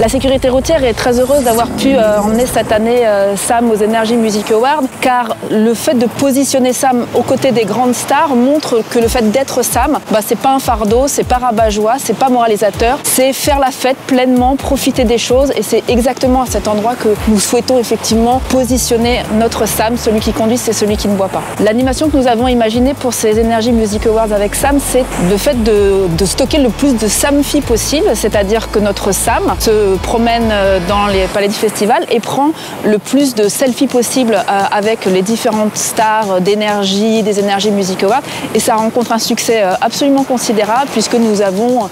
La sécurité routière est très heureuse d'avoir pu emmener cette année Sam aux Energy Music Awards, car le fait de positionner Sam aux côtés des grandes stars montre que le fait d'être Sam, c'est pas un fardeau, c'est pas rabat-joie, c'est pas moralisateur, c'est faire la fête pleinement, profiter des choses, et c'est exactement à cet endroit que nous souhaitons effectivement positionner notre Sam. Celui qui conduit, c'est celui qui ne boit pas. L'animation que nous avons imaginée pour ces Energy Music Awards avec Sam, c'est le fait de stocker le plus de Samfi possible, c'est-à-dire que notre Sam se promène dans les palais du festival et prend le plus de selfies possible avec les différentes stars d'Energy, des Energy Music Awards, et ça rencontre un succès absolument considérable puisque nous avons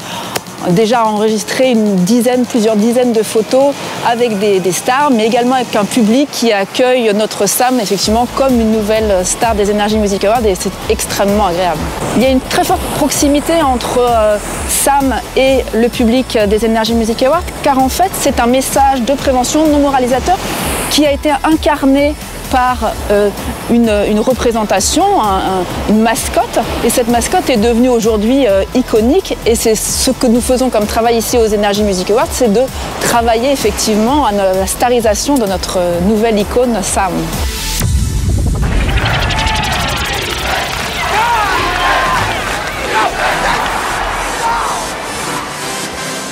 déjà enregistré plusieurs dizaines de photos avec des stars, mais également avec un public qui accueille notre Sam effectivement comme une nouvelle star des Energy Music Awards, et c'est extrêmement agréable. Il y a une très forte proximité entre Sam et le public des Energy Music Awards, car en fait c'est un message de prévention non moralisateur qui a été incarné par une représentation, une mascotte, et cette mascotte est devenue aujourd'hui iconique, et c'est ce que nous faisons comme travail ici aux Energy Music Awards, c'est de travailler effectivement à la starisation de notre nouvelle icône Sam.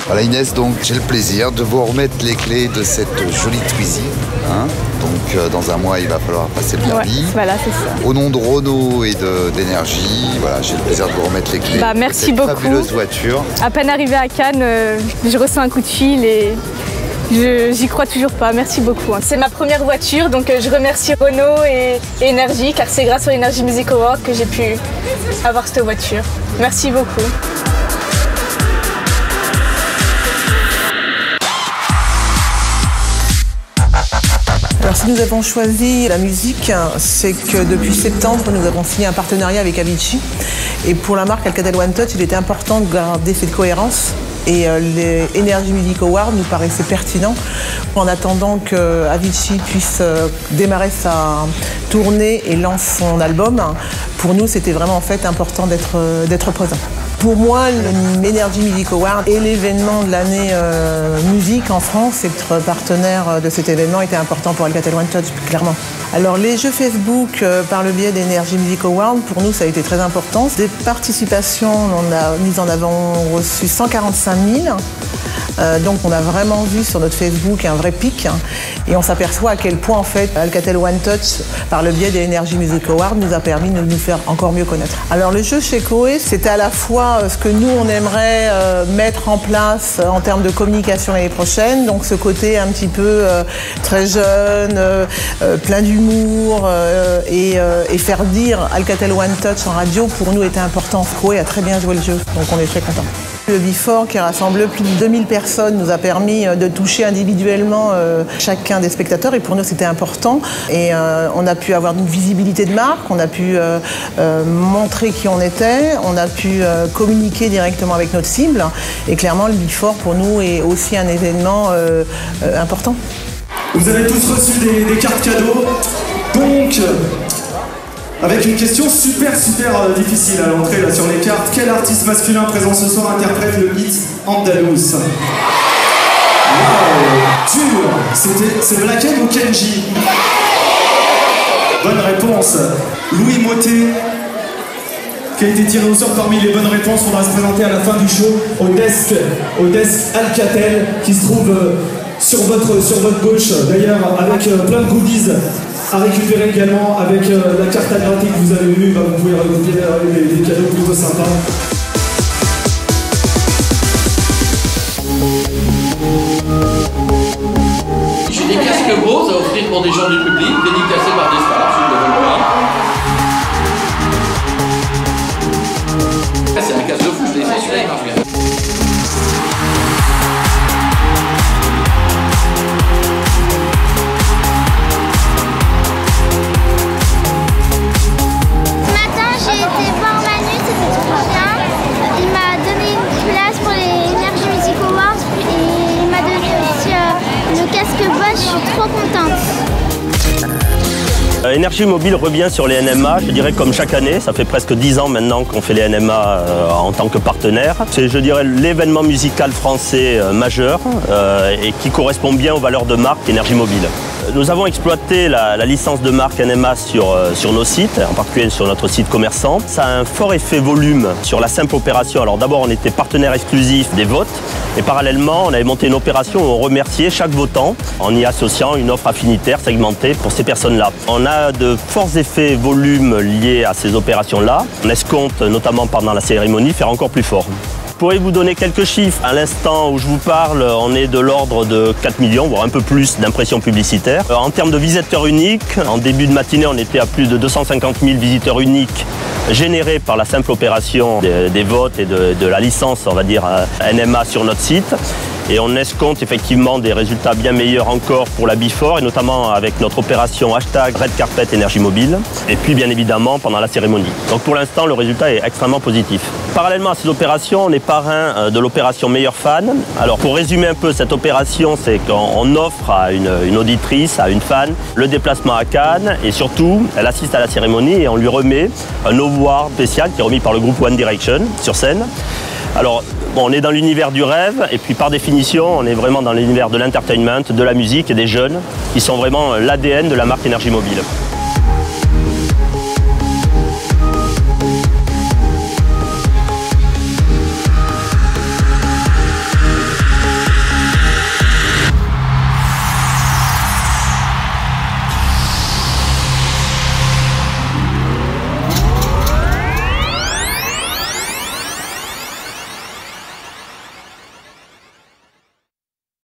Voilà Inès, donc j'ai le plaisir de vous remettre les clés de cette jolie Twizy. Donc dans un mois, il va falloir passer le permis. Ouais, voilà, c'est ça. Au nom de Renault et d'Energy, voilà, j'ai le plaisir de vous remettre les clés merci de cette beaucoup. fabuleuse voiture. À peine arrivée à Cannes, je reçois un coup de fil et j'y crois toujours pas. Merci beaucoup. C'est ma première voiture, donc je remercie Renault et Energy, car c'est grâce aux Energy Music Awards que j'ai pu avoir cette voiture. Merci beaucoup. Alors si nous avons choisi la musique, c'est que depuis septembre, nous avons signé un partenariat avec Avicii. Et pour la marque Alcatel One Touch, il était important de garder cette cohérence. Et les Energy Music Awards nous paraissaient pertinents en attendant que Avicii puisse démarrer sa tournée et lance son album. Pour nous, c'était vraiment en fait important d'être présent. Pour moi, l'Energy Music Award est l'événement de l'année musique en France. Être partenaire de cet événement était important pour Alcatel One Touch, clairement. Alors les jeux Facebook par le biais d'Energy Music Award, pour nous ça a été très important. Des participations, nous en avons reçu 145 000. Donc on a vraiment vu sur notre Facebook un vrai pic, et on s'aperçoit à quel point en fait Alcatel One Touch par le biais des Energy Music Awards nous a permis de nous faire encore mieux connaître. Alors le jeu chez Koé, c'était à la fois ce que nous on aimerait mettre en place en termes de communication l'année prochaine, donc ce côté un petit peu très jeune, plein d'humour et faire dire Alcatel One Touch en radio pour nous était important. Koé a très bien joué le jeu, donc on est très contents. Le Before qui rassemble plus de 2000 personnes nous a permis de toucher individuellement chacun des spectateurs, et pour nous c'était important, et on a pu avoir une visibilité de marque, on a pu montrer qui on était, on a pu communiquer directement avec notre cible, et clairement le Before pour nous est aussi un événement important. Vous avez tous reçu des cartes cadeaux, donc avec une question super difficile à l'entrée là sur les cartes. Quel artiste masculin présent ce soir interprète le hit Andalous? Wow, dur. C'est Blacken ou Kenji? Bonne réponse. Louis Motet, qui a été tiré au sort parmi les bonnes réponses. On va se présenter à la fin du show au desk Alcatel qui se trouve sur votre gauche, d'ailleurs avec plein de goodies à récupérer également, avec la carte à gratter que vous avez eue. Vous pouvez récupérer des cadeaux plutôt sympas. J'ai des casques Bose à offrir pour des gens du public, dédicacés par des stars, je le veux voir. C'est un casque de fou, je l'ai fait, celui-là il marche bien. Énergie Mobile revient sur les NMA, je dirais comme chaque année. Ça fait presque 10 ans maintenant qu'on fait les NMA en tant que partenaire. C'est, je dirais, l'événement musical français majeur et qui correspond bien aux valeurs de marque Énergie Mobile. Nous avons exploité la licence de marque NMA sur nos sites, en particulier sur notre site commerçant. Ça a un fort effet volume sur la simple opération. Alors d'abord, on était partenaire exclusif des votes et parallèlement, on avait monté une opération où on remerciait chaque votant en y associant une offre affinitaire segmentée pour ces personnes-là. On a de forts effets volume liés à ces opérations-là. On escompte, notamment pendant la cérémonie, faire encore plus fort. Je pourrais vous donner quelques chiffres. À l'instant où je vous parle, on est de l'ordre de 4 millions, voire un peu plus d'impressions publicitaires. En termes de visiteurs uniques, en début de matinée, on était à plus de 250 000 visiteurs uniques générés par la simple opération des votes et de la licence, on va dire, NMA sur notre site. Et on escompte effectivement des résultats bien meilleurs encore pour la Before, et notamment avec notre opération hashtag Red Carpet Énergie Mobile, et puis bien évidemment pendant la cérémonie. Donc pour l'instant, le résultat est extrêmement positif. Parallèlement à ces opérations, on est parrain de l'opération Meilleur Fan. Alors pour résumer un peu cette opération, c'est qu'on offre à une auditrice, à une fan, le déplacement à Cannes, et surtout, elle assiste à la cérémonie et on lui remet un award spécial qui est remis par le groupe One Direction sur scène. Alors, bon, on est dans l'univers du rêve et puis par définition, on est vraiment dans l'univers de l'entertainment, de la musique et des jeunes qui sont vraiment l'ADN de la marque Énergie Mobile.